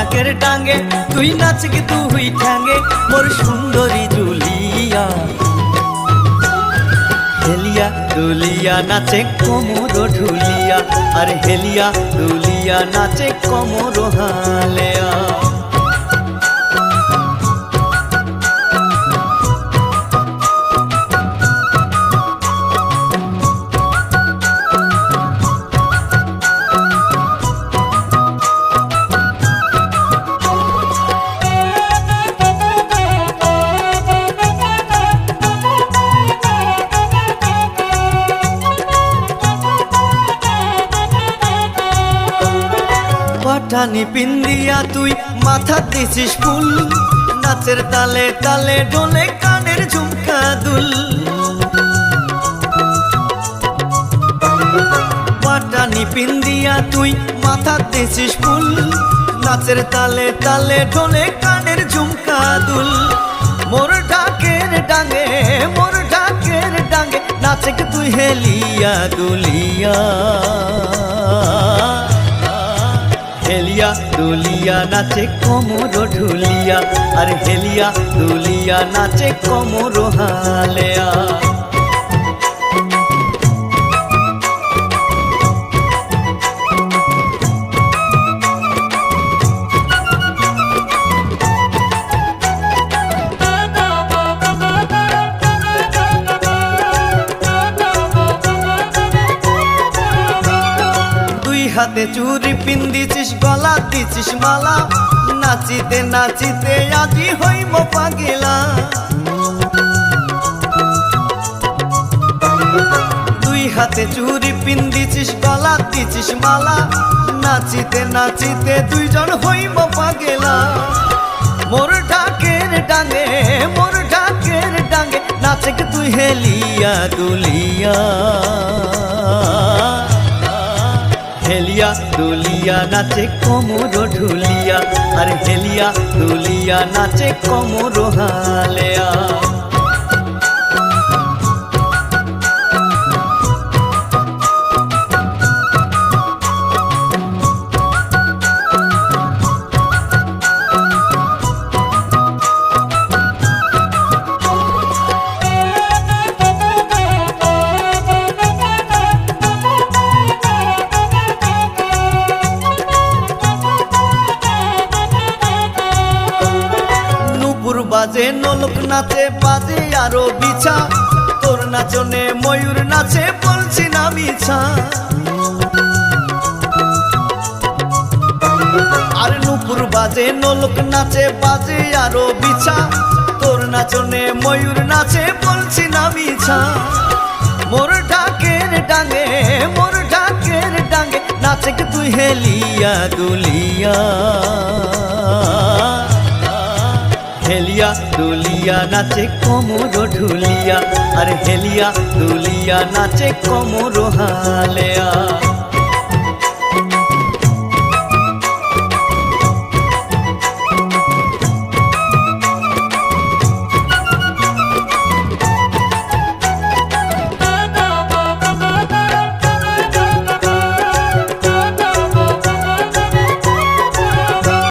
ডাকের ডাঙ্গে তুই নাচকে তুই ঠ্যাঙ্গে মোর সুন্দরী জুলিয়া। হেলিয়া দুলিয়া নাচে কোমর ঢুলিয়া, আর হেলিয়া দুলিয়া নাচে কোমর হালেয়া। পাঠানি পিন্দিয়া তুই মাথা দিছিস ফুল, নাচের তালে তালে ডোলে কানের ঝুমকা দুল। পাঠানি পিন্দিয়া তুই মাথা দিছিস ফুল, নাচের তালে তালে ডোলে কানের ঝুমকা দুল। মোর ডাকের ডাঙ্গে মোর ডাকের ডাঙ্গে নাচে তুই হেলিয়া দুলিয়া। হেলিয়া দুলিয়া নাচে কোমর ঢুলিয়া, আর হেলিয়া দুলিয়া নাচে কোমর হালেয়া। হাতে চুরি পিন্দিছিস গলা দিছিস মালা, নাচিতে নাচিতে আজি হইব পাগেলা। দুই হাতে চুরি পিন্দিছিস গলা দিছিস মালা, নাচিতে নাচিতে দুইজন হইব পাগেলা। মোর ডাকের ডাঙ্গে মোর ডাকের ডাঙ্গে নাচে তুই হেলিয়া দুলিয়া। হেলিয়া দুলিয়া নাচে কোমর ঢুলিয়া, আর হেলিয়া দুলিয়া নাচে কোমর হালেয়া। বাজে নোলক নাচে বাজে আরো বিছা, তোর নাচনে ময়ূর নাচে বলছি না মিছা। আর নুপুর বাজে নোলক নাচে বাজে আরো বিছা, তোর নাচনে ময়ূর নাচে বলছি না মিছা। মোর ডাকের ডাঙ্গে মোর ডাকের ডাঙ্গে নাচে তুই হেলিয়া দুলিয়া। হেলিয়া দুলিয়া নাচে কোমর ঢুলিয়া, আর হেলিয়া দুলিয়া নাচে কোমর হালেয়া।